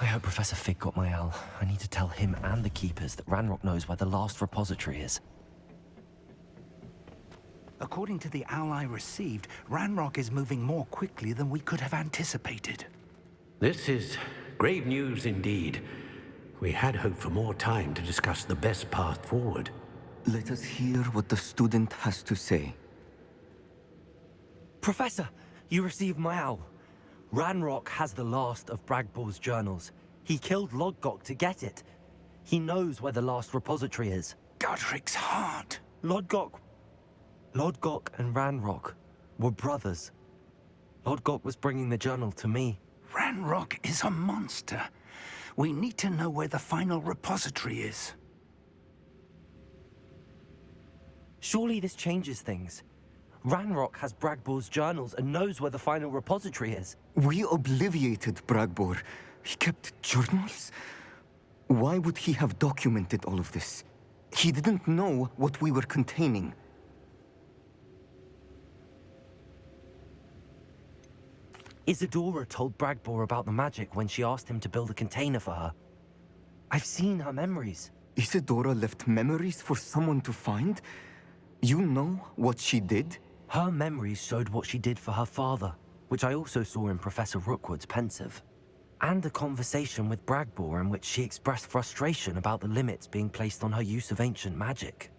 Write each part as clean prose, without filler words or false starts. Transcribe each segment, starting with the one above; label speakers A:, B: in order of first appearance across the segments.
A: I hope Professor Fig got my owl. I need to tell him and the Keepers that Ranrock knows where the last repository is.
B: According to the owl I received, Ranrock is moving more quickly than we could have anticipated.
C: This is grave news indeed. We had hoped for more time to discuss the best path forward.
D: Let us hear what the student has to say.
A: Professor, you received my owl. Ranrock has the last of Bragbor's journals. He killed Lodgok to get it. He knows where the last repository is.
B: Godric's heart.
A: Lodgok and Ranrock were brothers. Lodgok was bringing the journal to me.
B: Ranrock is a monster. We need to know where the final repository is.
A: Surely this changes things. Ranrock has Bragbor's journals and knows where the final repository is.
D: We obliviated Bragbor. He kept journals? Why would he have documented all of this? He didn't know what we were containing.
A: Isadora told Bragbor about the magic when she asked him to build a container for her. I've seen her memories.
D: Isadora left memories for someone to find? You know what she did?
A: Her memories showed what she did for her father, which I also saw in Professor Rookwood's pensive. And a conversation with Bragbor in which she expressed frustration about the limits being placed on her use of ancient magic.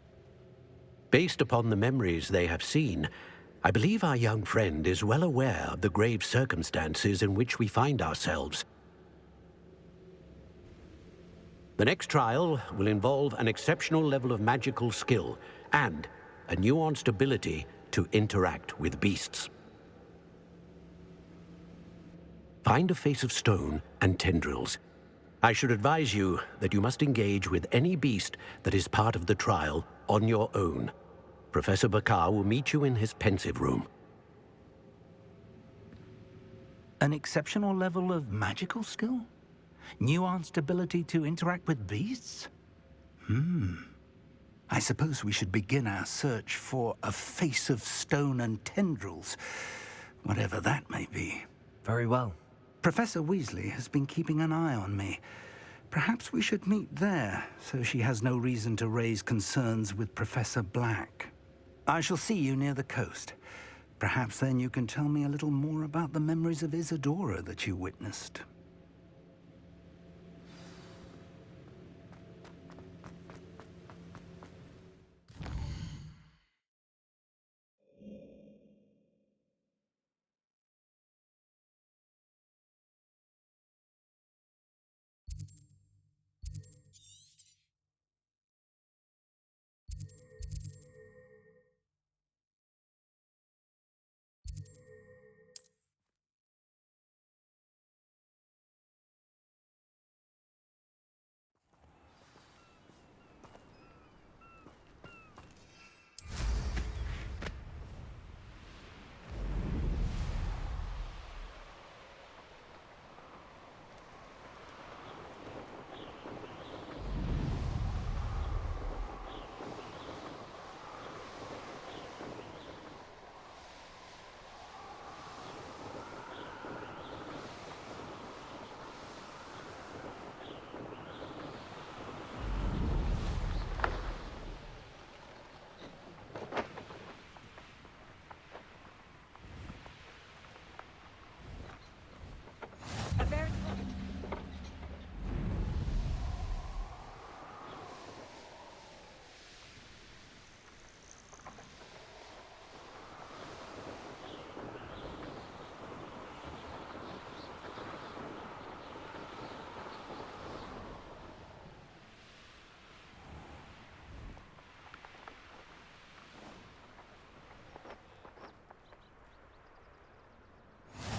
C: Based upon the memories they have seen, I believe our young friend is well aware of the grave circumstances in which we find ourselves. The next trial will involve an exceptional level of magical skill and a nuanced ability to interact with beasts. Find a face of stone and tendrils. I should advise you that you must engage with any beast that is part of the trial on your own. Professor Bakar will meet you in his pensive room.
B: An exceptional level of magical skill? Nuanced ability to interact with beasts? I suppose we should begin our search for a face of stone and tendrils, whatever that may be.
A: Very well.
B: Professor Weasley has been keeping an eye on me. Perhaps we should meet there, so she has no reason to raise concerns with Professor Black. I shall see you near the coast. Perhaps then you can tell me a little more about the memories of Isadora that you witnessed.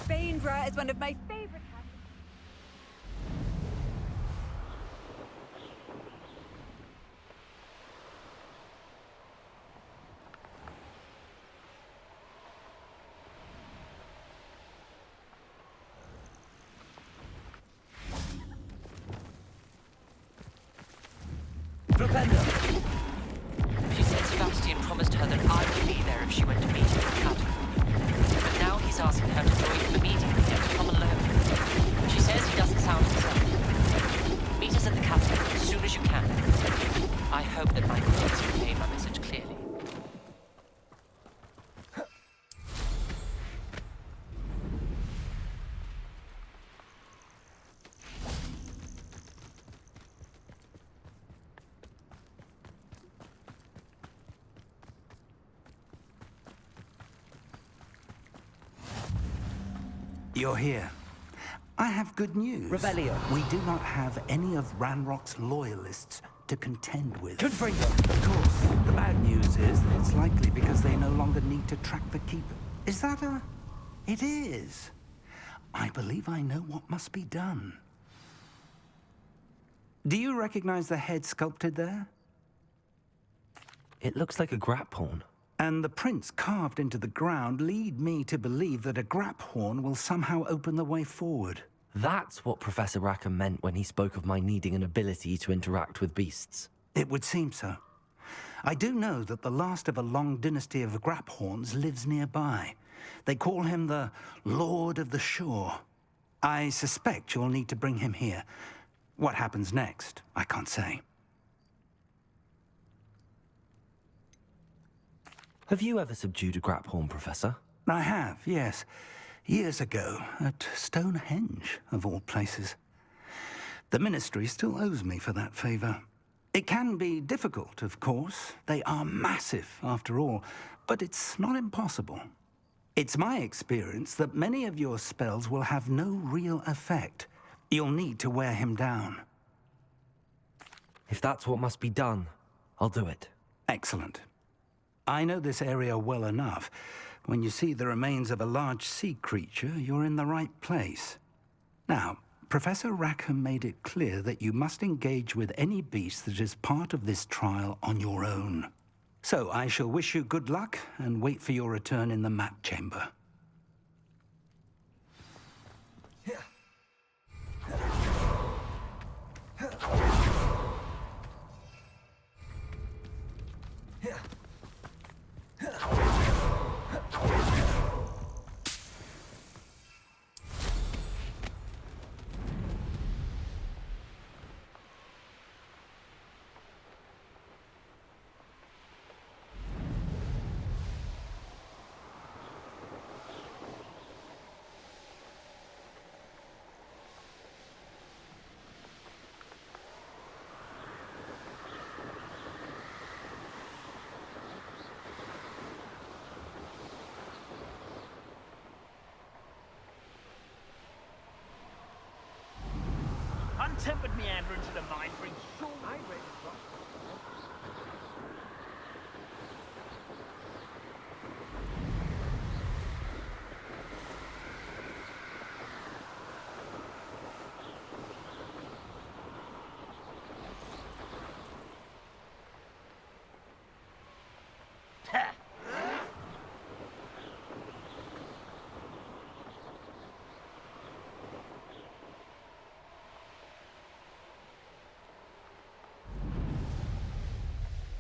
E: Bainbra is one of my favorite cats.
F: She said Sebastian promised her that I would be there if she went to meet him in Academy. But now he's asking her to join him immediately and to come alone. She says he doesn't sound himself.
B: You're here. I have good news.
A: Rebellion.
B: We do not have any of Ranrock's loyalists to contend with.
A: Confringo.
B: Of course, the bad news is that it's likely because they no longer need to track the Keeper. Is that a... It is. I believe I know what must be done. Do you recognize the head sculpted there?
A: It looks like a grap horn.
B: And the prints carved into the ground lead me to believe that a grap horn will somehow open the way forward.
A: That's what Professor Rackham meant when he spoke of my needing an ability to interact with beasts.
B: It would seem so. I do know that the last of a long dynasty of grap horns lives nearby. They call him the Lord of the Shore. I suspect you'll need to bring him here. What happens next, I can't say.
A: Have you ever subdued a grap horn, Professor?
B: I have, yes. Years ago, at Stonehenge, of all places. The Ministry still owes me for that favor. It can be difficult, of course. They are massive, after all, but it's not impossible. It's my experience that many of your spells will have no real effect. You'll need to wear him down.
A: If that's what must be done, I'll do it.
B: Excellent. I know this area well enough. When you see the remains of a large sea creature, you're in the right place. Now, Professor Rackham made it clear that you must engage with any beast that is part of this trial on your own. So I shall wish you good luck and wait for your return in the map chamber.
G: Untempered meander into the mind brings sure I read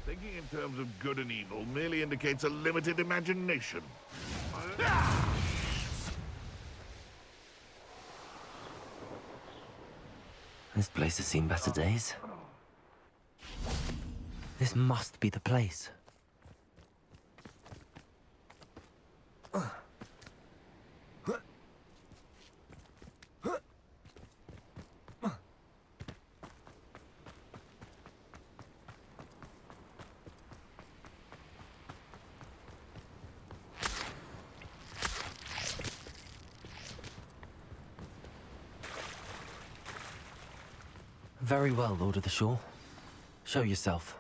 H: Thinking in terms of good and evil merely indicates a limited imagination.
A: This place has seen better days. This must be the place. Very well, Lord of the Shore. Show yourself.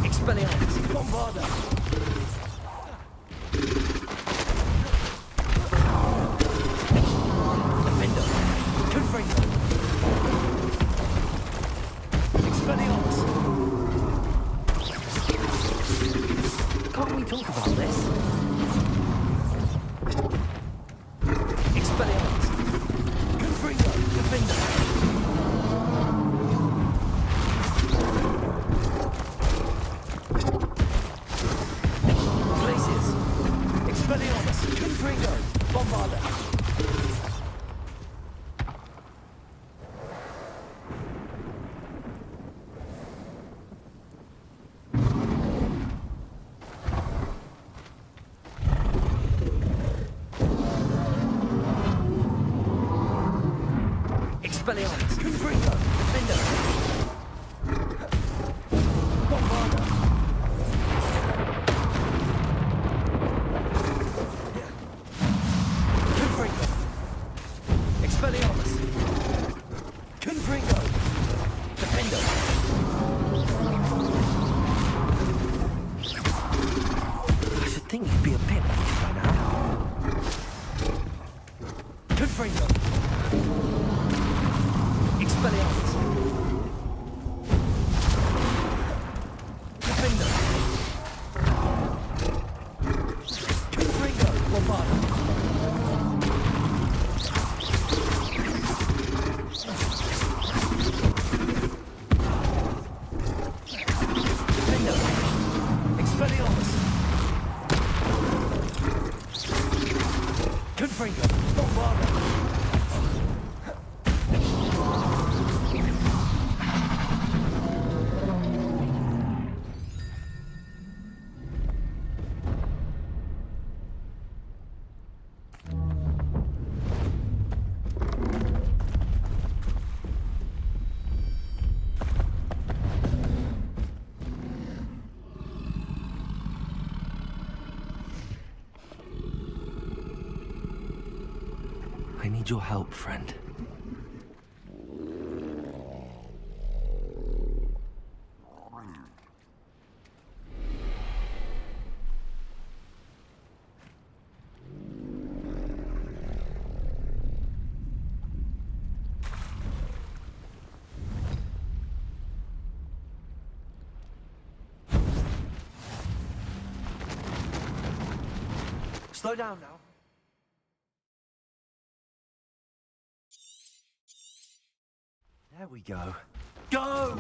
A: Expelliarmus! Bombarda! Can't we talk about this? Expelliarmus! Confringo! Defender! Places! Expelliarmus! Confringo! Bombarda! Expelliarmus! Confringo! Defender! Bombarda! Confringo! Expelliarmus! Confringo! Defender! I should think you'd be a bit lucky by now. Confringo! Expelliarmus! Defender! Confringo! Bombarda! Defender! Expelliarmus! Confringo! Bombarda! I need your help, friend. Slow down now. There we go. Go!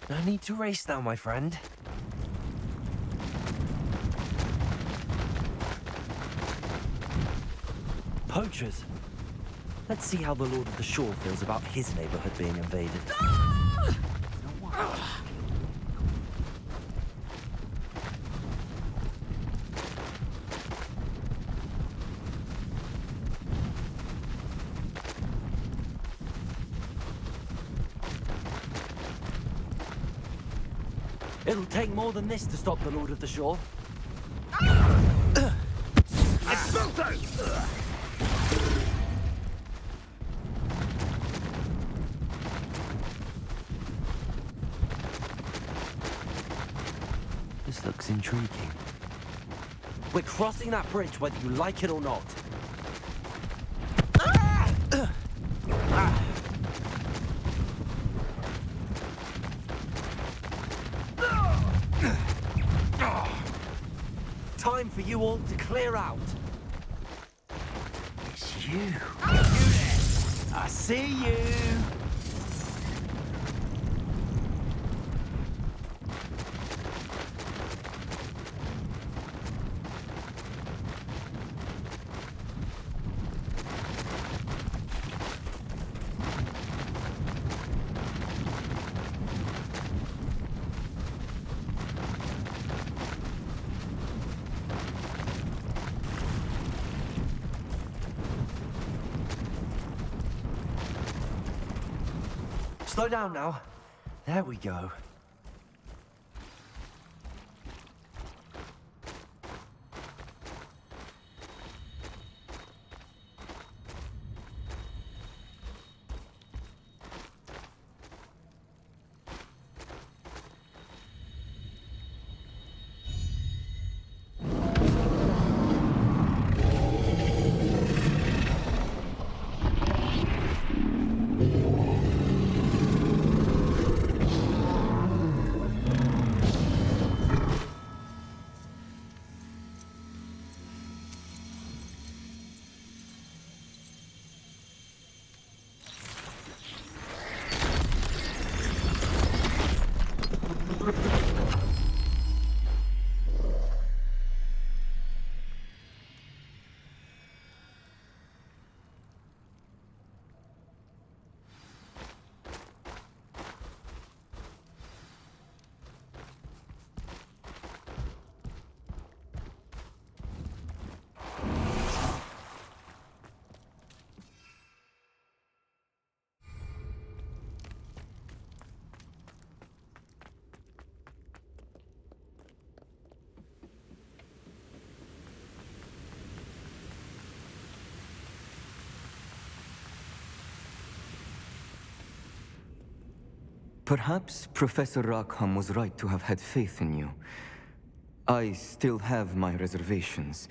A: No need to race now, my friend. Poachers. Let's see how the Lord of the Shore feels about his neighborhood being invaded. It'll take more than this to stop the Lord of the Shore. This looks intriguing. We're crossing that bridge whether you like it or not. Time for you all to clear out. It's you. I see you. Slow down now. There we go.
D: Perhaps Professor Rackham was right to have had faith in you. I still have my reservations.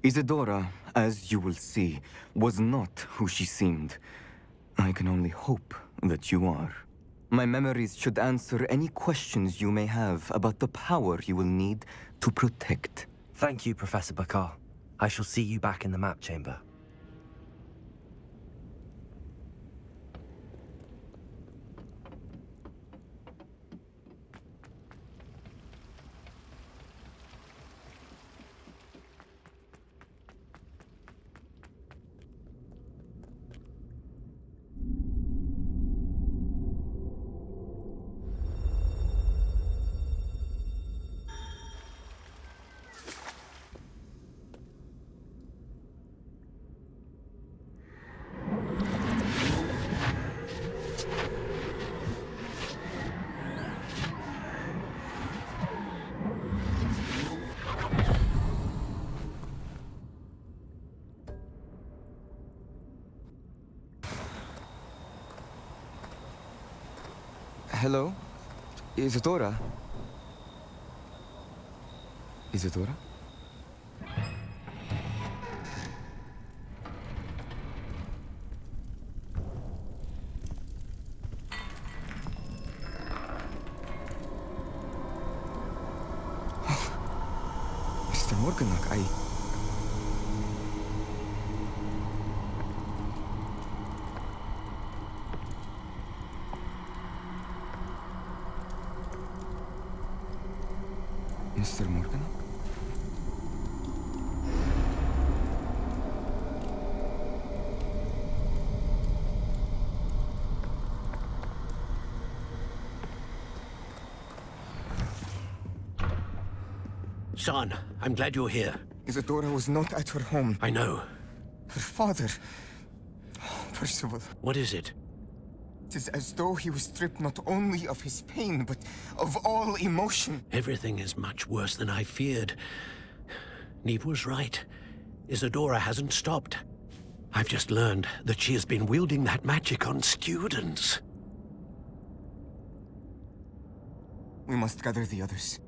D: Isadora, as you will see, was not who she seemed. I can only hope that you are. My memories should answer any questions you may have about the power you will need to protect.
A: Thank you, Professor Bakar. I shall see you back in the map chamber.
D: Hello? Isadora? Isadora? Mr. Morganach, Mr. Morganach?
C: Son, I'm glad you're here.
D: Isadora was not at her home.
C: I know.
D: Her father... Oh, Percival.
C: What is it?
D: It is as though he was stripped not only of his pain, but of all emotion.
C: Everything is much worse than I feared. Neve was right. Isadora hasn't stopped. I've just learned that she has been wielding that magic on students.
D: We must gather the others.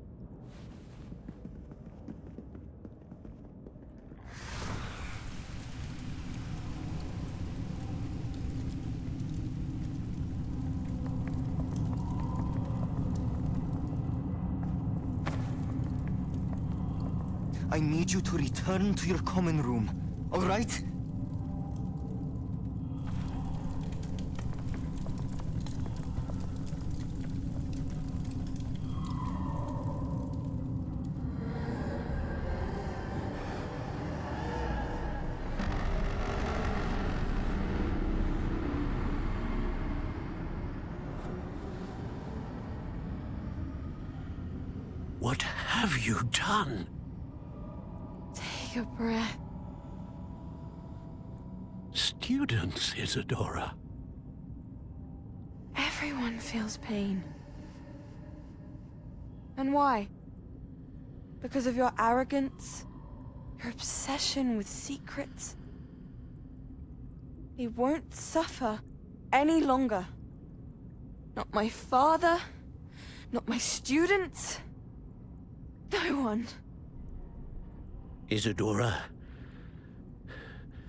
D: I need you to return to your common room, all right?
C: What have you done?
E: Take a breath.
C: Students, Isadora.
E: Everyone feels pain. And why? Because of your arrogance? Your obsession with secrets? He won't suffer any longer. Not my father, not my students, no one.
C: Isadora,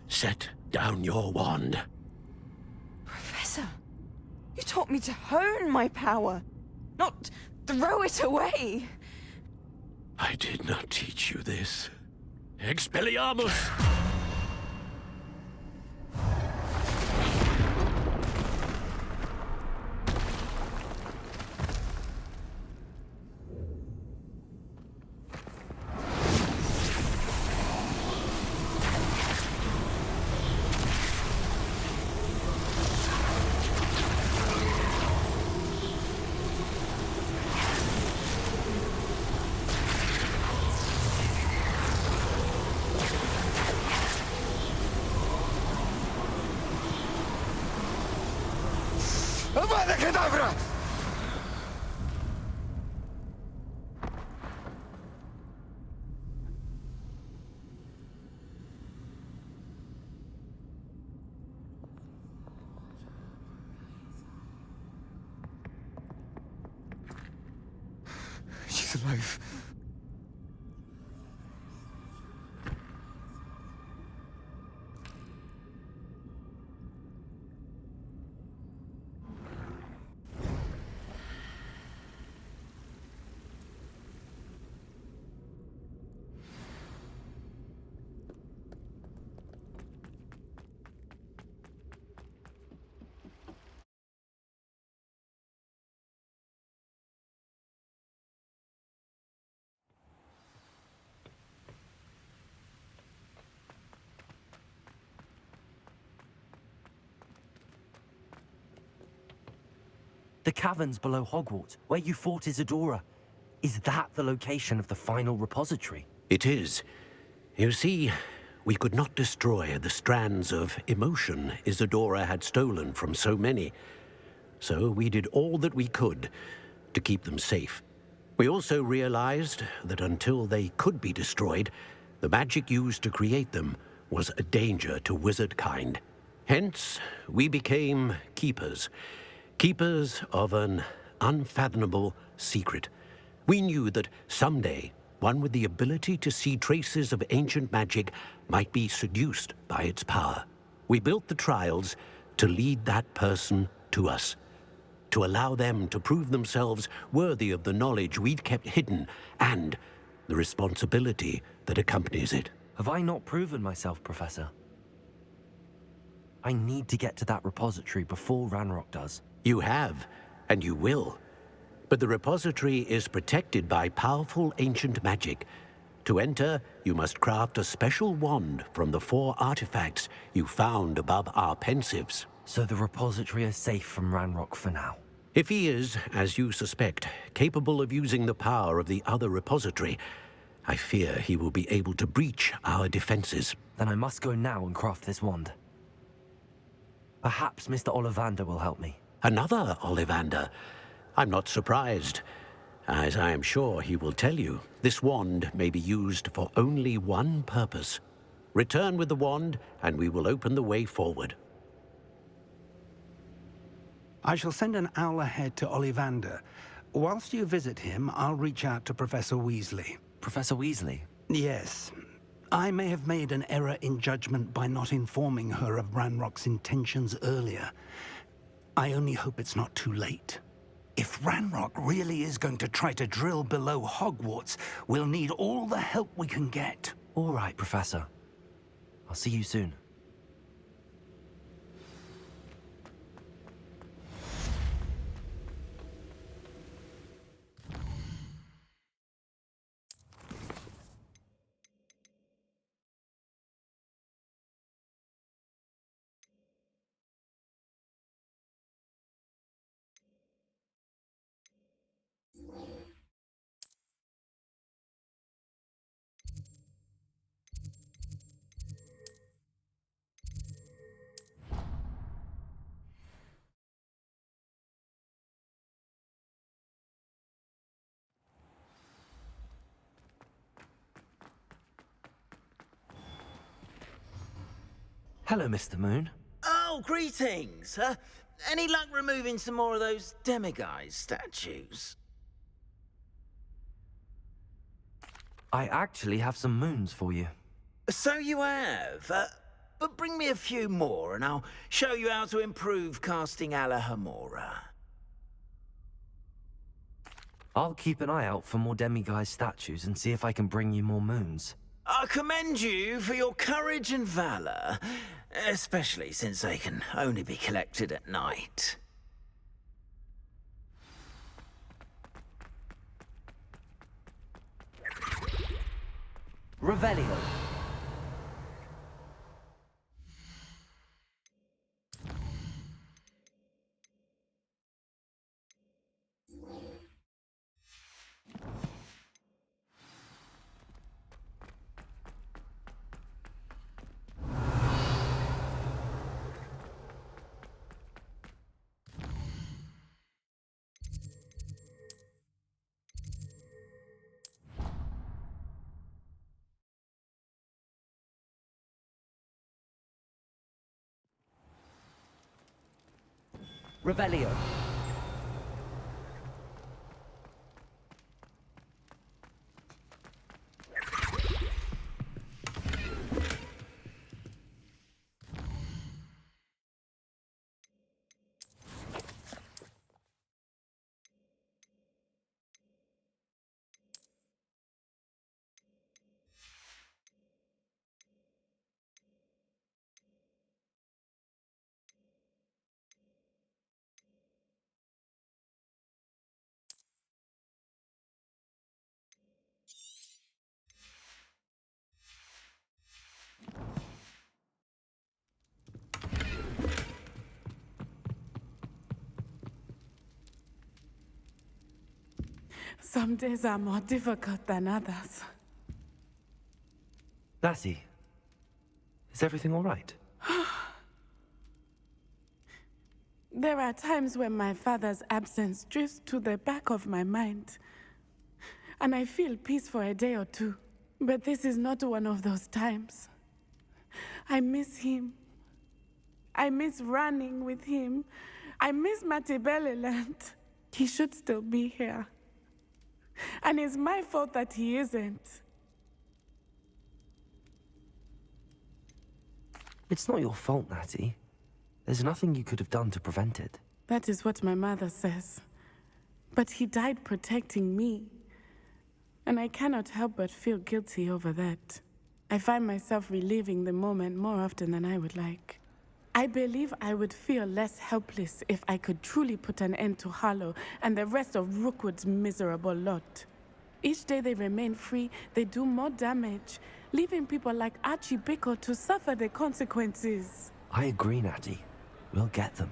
C: set down your wand.
E: Professor, you taught me to hone my power, not throw it away.
C: I did not teach you this. Expelliarmus!
D: Avada Kedavra! alive.
A: The caverns below Hogwarts, where you fought Isadora. Is that the location of the final repository?
C: It is. You see, we could not destroy the strands of emotion Isadora had stolen from so many. So we did all that we could to keep them safe. We also realized that until they could be destroyed, the magic used to create them was a danger to wizard kind. Hence, we became keepers. Keepers of an unfathomable secret. We knew that someday, one with the ability to see traces of ancient magic might be seduced by its power. We built the trials to lead that person to us, to allow them to prove themselves worthy of the knowledge we'd kept hidden and the responsibility that accompanies it.
A: Have I not proven myself, Professor? I need to get to that repository before Ranrock does.
C: You have, and you will. But the repository is protected by powerful ancient magic. To enter, you must craft a special wand from the 4 artifacts you found above our pensives.
A: So the repository is safe from Ranrock for now.
C: If he is, as you suspect, capable of using the power of the other repository, I fear he will be able to breach our defenses.
A: Then I must go now and craft this wand. Perhaps Mr. Ollivander will help me.
C: Another Ollivander? I'm not surprised. As I am sure he will tell you, this wand may be used for only one purpose. Return with the wand, and we will open the way forward.
B: I shall send an owl ahead to Ollivander. Whilst you visit him, I'll reach out to Professor Weasley.
A: Professor Weasley?
B: Yes. I may have made an error in judgment by not informing her of Ranrock's intentions earlier. I only hope it's not too late. If Ranrock really is going to try to drill below Hogwarts, we'll need all the help we can get.
A: All right, Professor. I'll see you soon. Hello, Mr. Moon.
I: Oh, greetings. Any luck removing some more of those demiguise statues?
A: I actually have some moons for you.
I: So you have. But bring me a few more and I'll show you how to improve casting Alohomora.
A: I'll keep an eye out for more demiguise statues and see if I can bring you more moons.
I: I commend you for your courage and valor, especially since they can only be collected at night.
A: Revelio. Revelio.
J: Some days are more difficult than others.
A: Lassie, is everything all right?
J: There are times when my father's absence drifts to the back of my mind, and I feel peace for a day or two. But this is not one of those times. I miss him. I miss running with him. I miss Matibeleland. He should still be here. And it's my fault that he isn't.
A: It's not your fault, Natty. There's nothing you could have done to prevent it.
J: That is what my mother says. But he died protecting me. And I cannot help but feel guilty over that. I find myself reliving the moment more often than I would like. I believe I would feel less helpless if I could truly put an end to Harlow and the rest of Rookwood's miserable lot. Each day they remain free, they do more damage, leaving people like Archie Bickle to suffer the consequences.
A: I agree, Natty. We'll get them.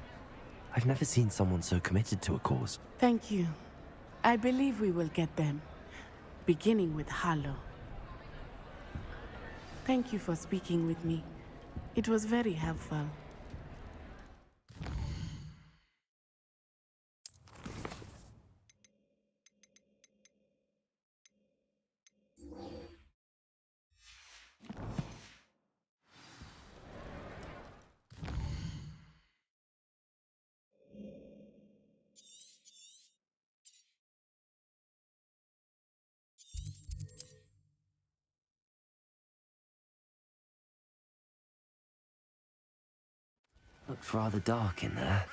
A: I've never seen someone so committed to a cause.
J: Thank you. I believe we will get them, beginning with Harlow. Thank you for speaking with me. It was very helpful.
A: Looks rather dark in there.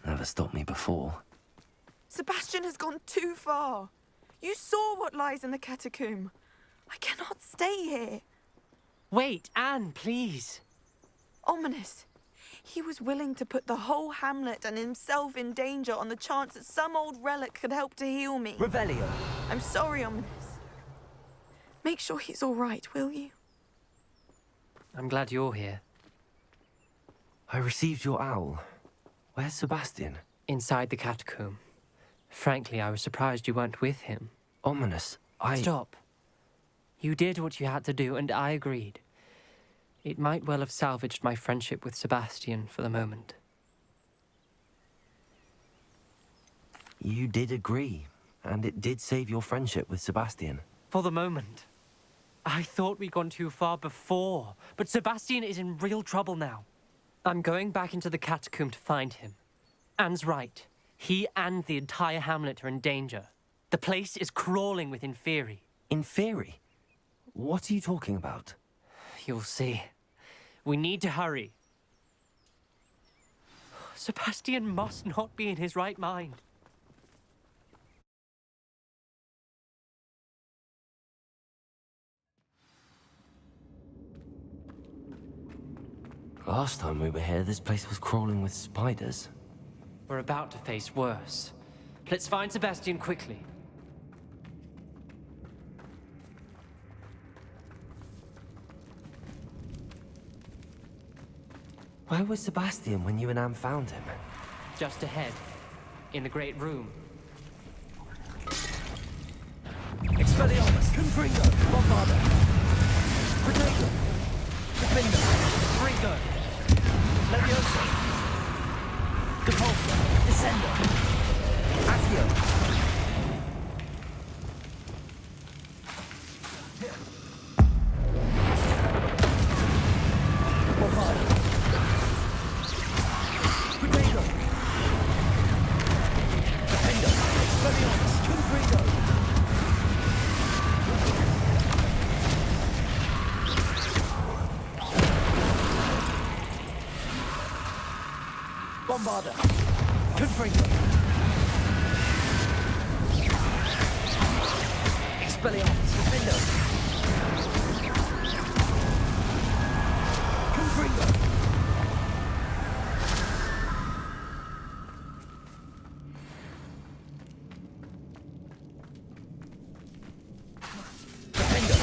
A: Never stopped me before.
E: Sebastian has gone too far. You saw what lies in the catacomb. I cannot stay here.
F: Wait, Anne, please.
E: Ominous. He was willing to put the whole hamlet and himself in danger on the chance that some old relic could help to heal me.
A: Revelio.
E: I'm sorry, Ominous. Make sure he's all right, will you?
F: I'm glad you're here.
A: I received your owl. Where's Sebastian?
F: Inside the catacomb. Frankly, I was surprised you weren't with him.
A: Ominous.
F: Stop. You did what you had to do, and I agreed. It might well have salvaged my friendship with Sebastian for the moment.
A: You did agree, and it did save your friendship with Sebastian.
F: For the moment. I thought we'd gone too far before, but Sebastian is in real trouble now. I'm going back into the catacomb to find him. Anne's right. He and the entire hamlet are in danger. The place is crawling with Inferi.
A: Inferi? What are you talking about?
F: You'll see. We need to hurry. Sebastian must not be in his right mind.
A: Last time we were here, this place was crawling with spiders.
F: We're about to face worse. Let's find Sebastian quickly.
A: Where was Sebastian when you and Anne found him?
F: Just ahead, in the great room.
A: Expelliarmus! Confringo! Bombarda! Protego! Defender! Fringo! Leviosa! Depulso! Descendo! Accio! Bombarda! Protego! Defender! Expelliarmus! Confringo! Bombarda! Confringo! Expelliarmus! Defendo! Confringo! Defendo!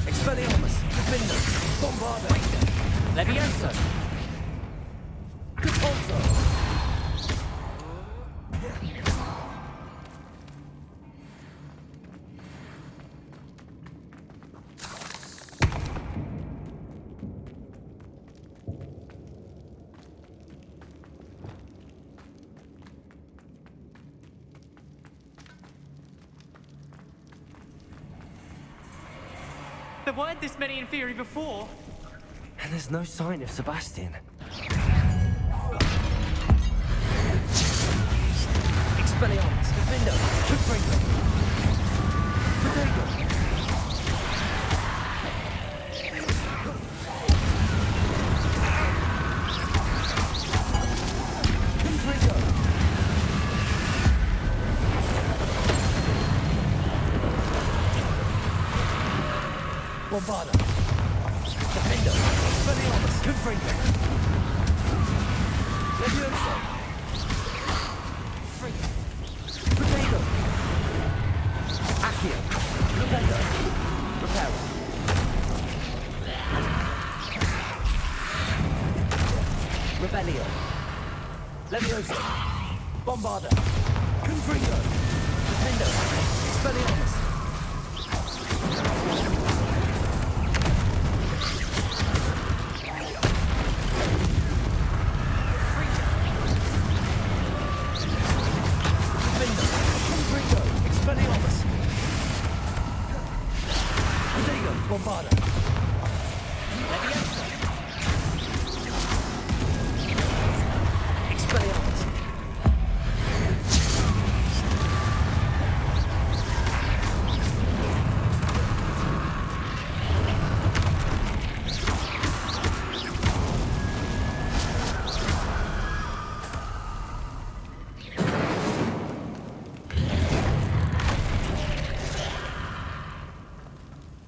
A: Expelliarmus! Defendo! Bombarda!
F: Leviosa!
A: Depulso!
F: There weren't this many in theory before.
A: And there's no sign of Sebastian. Expelliarmus, Defender, Footbreaker, Potato. Bombarda. Defender. Expelliarmus. Confringo. Levioso. Freak. Potato. Accio. Defender. Reparo. Rebellion. Levioso. Bombarda. Confringo. Defender. Expelliarmus. Bombarda. Levioso. Expelliarmus.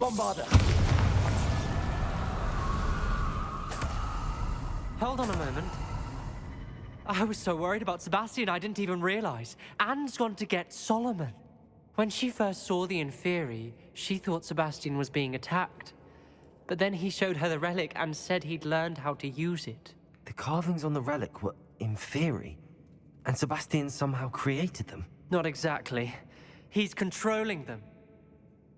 A: Bombarda.
F: Hold on a moment. I was so worried about Sebastian I didn't even realize. Anne's gone to get Solomon. When she first saw the Inferi, she thought Sebastian was being attacked. But then he showed her the relic and said he'd learned how to use it.
A: The carvings on the relic were Inferi, and Sebastian somehow created them.
F: Not exactly. He's controlling them.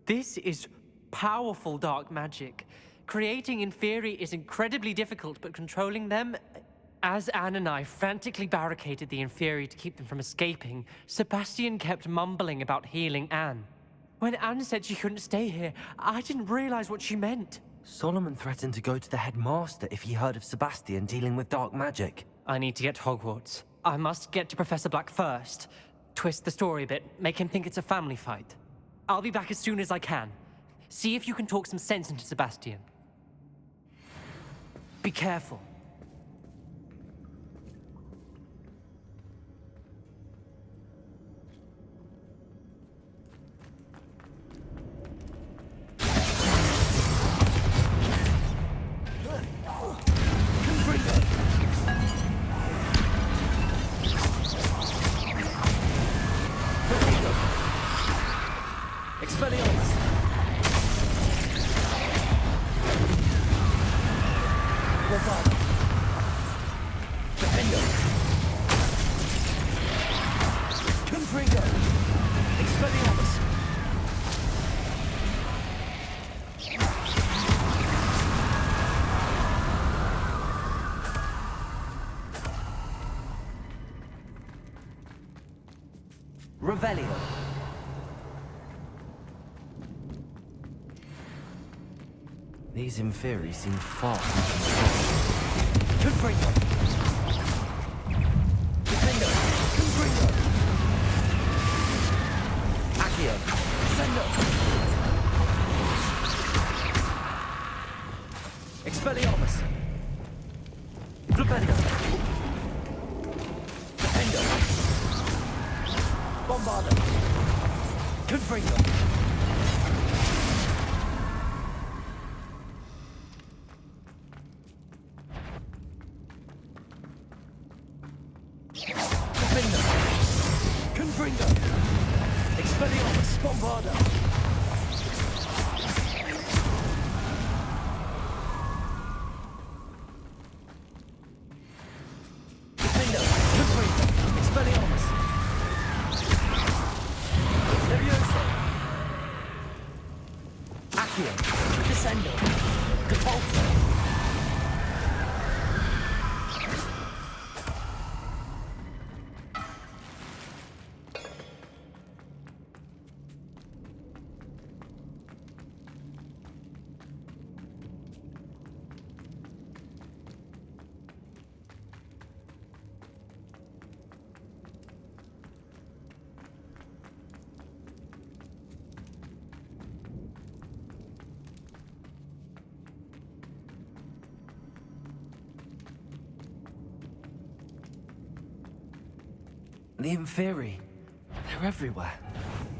F: This is powerful dark magic. Creating Inferi is incredibly difficult, but controlling them... As Anne and I frantically barricaded the Inferi to keep them from escaping, Sebastian kept mumbling about healing Anne. When Anne said she couldn't stay here, I didn't realize what she meant.
A: Solomon threatened to go to the headmaster if he heard of Sebastian dealing with dark magic.
F: I need to get to Hogwarts. I must get to Professor Black first. Twist the story a bit, make him think it's a family fight. I'll be back as soon as I can. See if you can talk some sense into Sebastian. Be careful.
A: Expelliarmus! Bombarda! Defender! Confringo! Expelliarmus! Revelio! These Inferi seem far from control. Confringo! Defender! Confringo! Accio! Sendo! Expelliarmus! Flipendo! Defender! Bombarda! Confringo! Confringo! Expelliarmus! Bombarda! Defender! Confringo! Expelliarmus! Levioso! Accio! Descendo! Depulso! The Inferi. They're everywhere.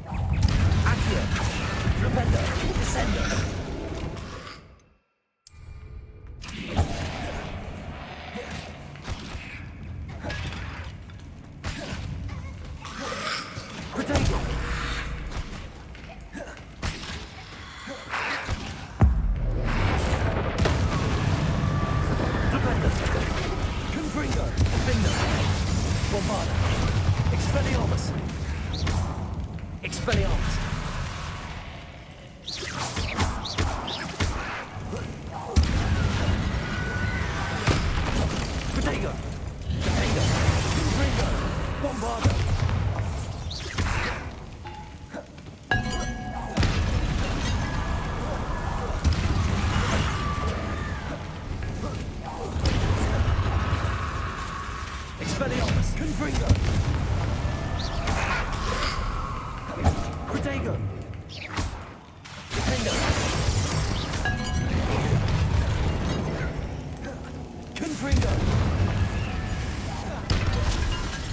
A: Accio! Flipendo! Descendo! Protego! Flipendo! Confringo! Findo! Bombarda! Expelliarmus! Expelliarmus! Protego! Protego! Confringo! Bombarda! Expelliarmus! Confringo! Protego! Defendo! Confringo!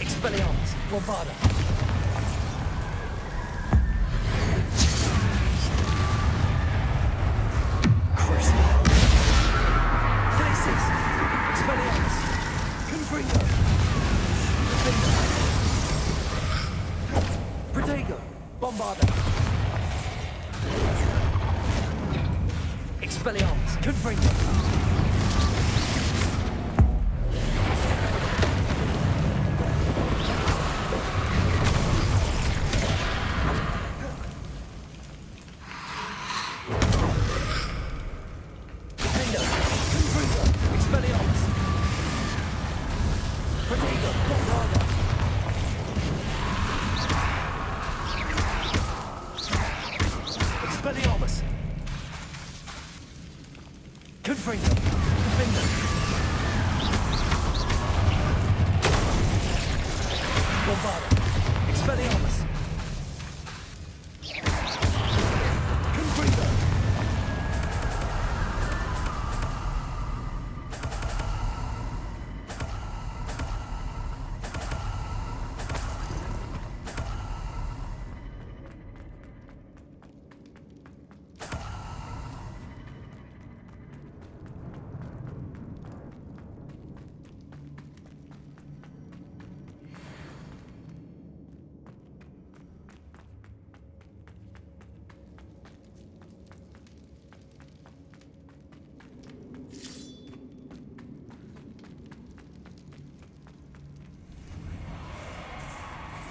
A: Expelliarmus! Bombarda! Crucible! Glacis! Expelliarmus! Confringo! Protego! Bombarda! Expelliarmus! Confringo! Defendo! Confringo! Expelliarmus! Protego! Bombarda! Expelliarmus! Confringo! Defendo! Bombarda! Expelliarmus! Confringo!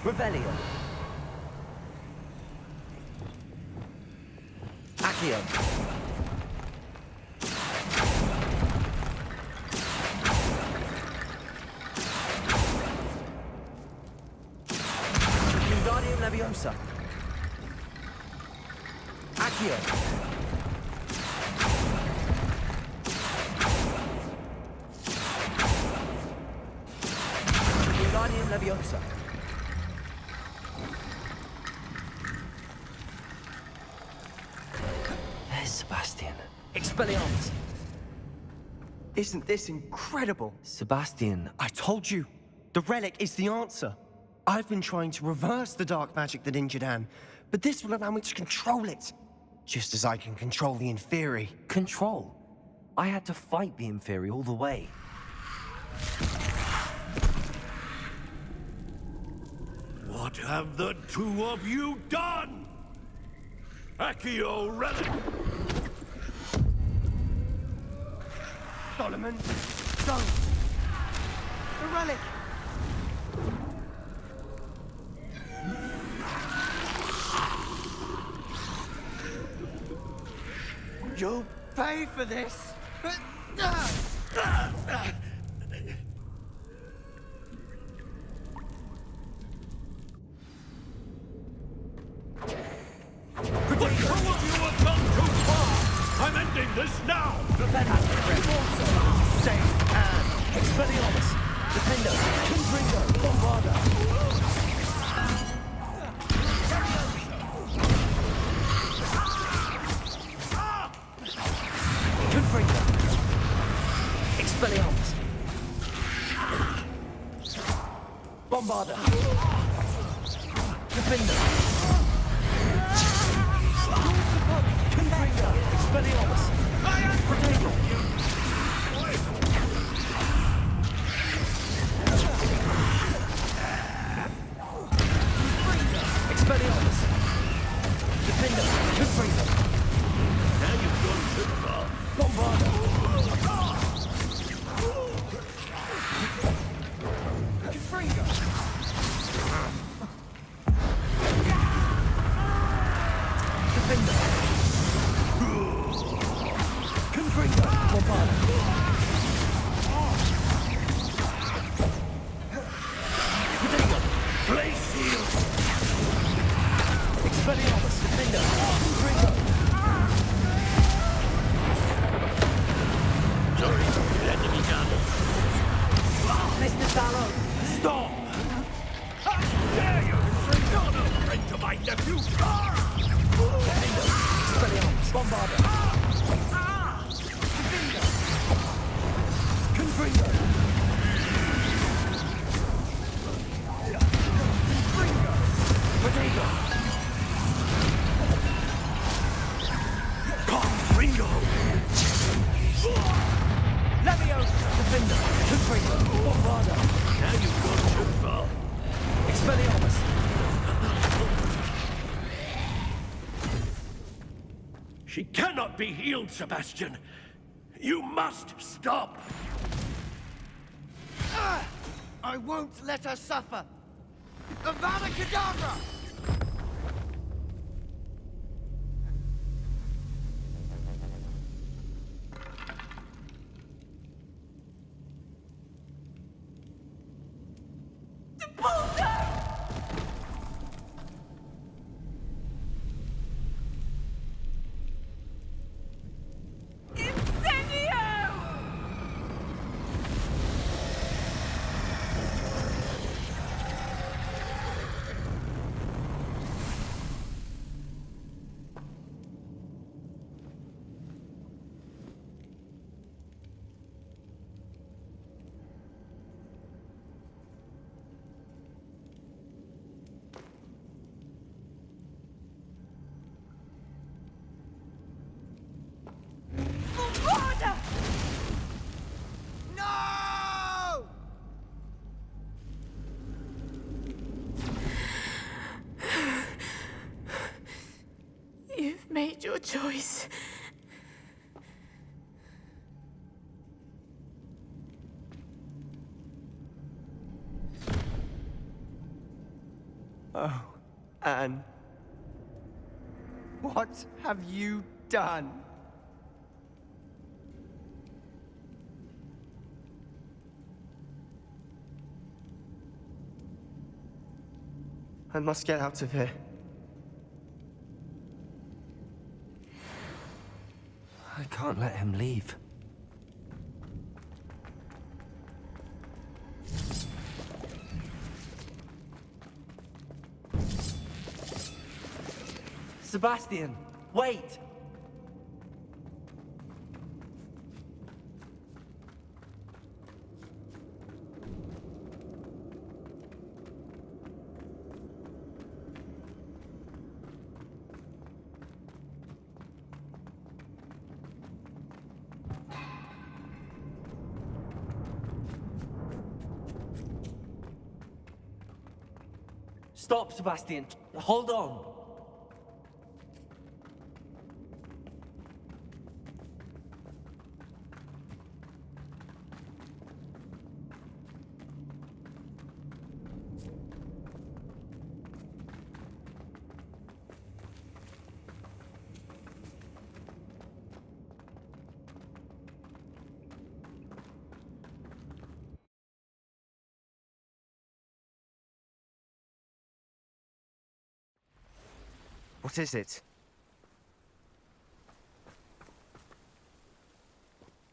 A: Revelio. Accio. Wingardium Leviosa. Accio. Wingardium Leviosa. There's Sebastian. Expelliarmus.
K: Isn't this incredible?
A: Sebastian,
K: I told you, the relic is the answer. I've been trying to reverse the dark magic that injured Anne, but this will allow me to control it. Just as I can control the Inferi.
A: control. I had to fight the Inferi all the way.
H: What have the two of you done? Accio Relic!
K: Solomon, don't! The relic! You'll pay for this!
H: The two of you have gone too far! I'm ending this now!
K: Save Anne!
A: Expelliarmus. Defendo. Confringo. Bombarda. Confringo. Expelliarmus. Bombarda.
K: Defender! Confringo! Expelliarmus! Protego! Expelliarmus! Defender! Confringo!
H: Now you've gone too far.
K: Bombardo! Confringo! Defender! Confringo! Bombardo! Protego!
H: Place shield.
K: Expelliarmus! Defender! Confringo!
H: Sorry, it had to be done.
K: Mr. Tallow!
H: Stop! How dare you! You're no friend to my nephew!
K: Expelliarmus! Bombardo! Defender! Confringo! Confringo! Protego!
H: Confringo!
K: Leviosa! Defender! Confringo! Bombardo!
H: Now you've gone too far.
K: Expelliarmus!
H: She cannot be healed, Sebastian. You must stop.
K: I won't let her suffer! Avada Kedavra!
E: You've made your choice.
K: Oh, Anne. What have you done? I must get out of here.
A: I can't let him leave.
K: Sebastian, wait! Stop, Sebastian. Hold on. What is it?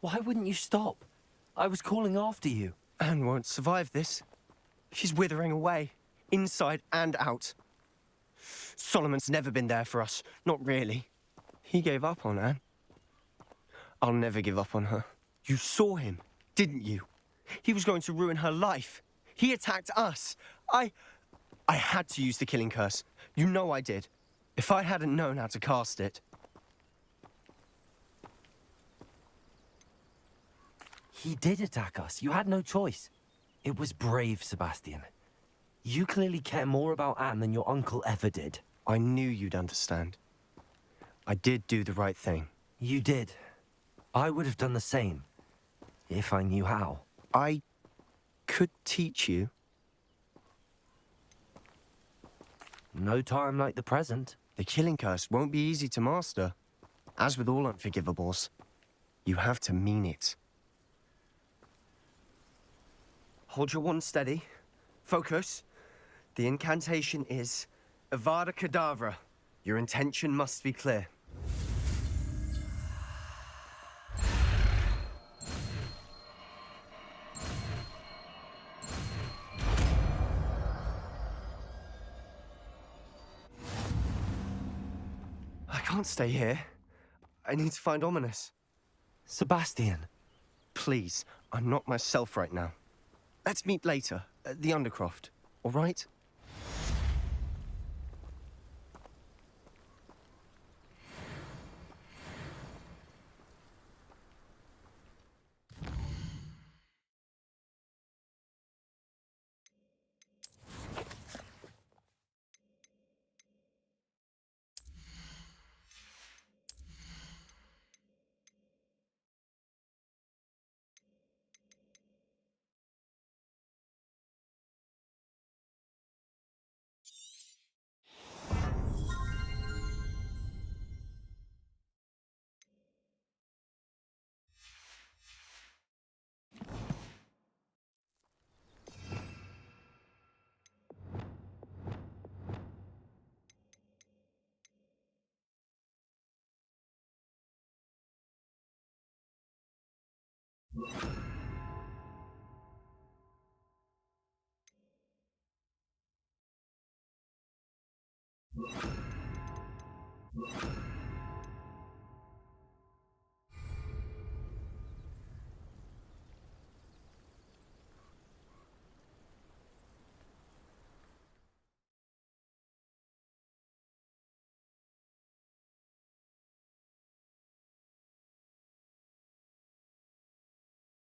A: Why wouldn't you stop? I was calling after you.
K: Anne won't survive this. She's withering away, inside and out. Solomon's never been there for us, not really. He gave up on Anne. I'll never give up on her. You saw him, didn't you? He was going to ruin her life. He attacked us. I had to use the killing curse. You know I did. If I hadn't known how to cast it...
A: He did attack us. You had no choice. It was brave, Sebastian. You clearly care more about Anne than your uncle ever did.
K: I knew you'd understand. I did do the right thing.
A: You did. I would have done the same, if I knew how.
K: I could teach you.
A: No time like the present.
K: The killing curse won't be easy to master. As with all unforgivables, you have to mean it. Hold your wand steady. Focus. The incantation is Avada Kedavra. Your intention must be clear. I can't stay here. I need to find Ominous.
A: Sebastian.
K: Please, I'm not myself right now. Let's meet later, at the Undercroft, all right?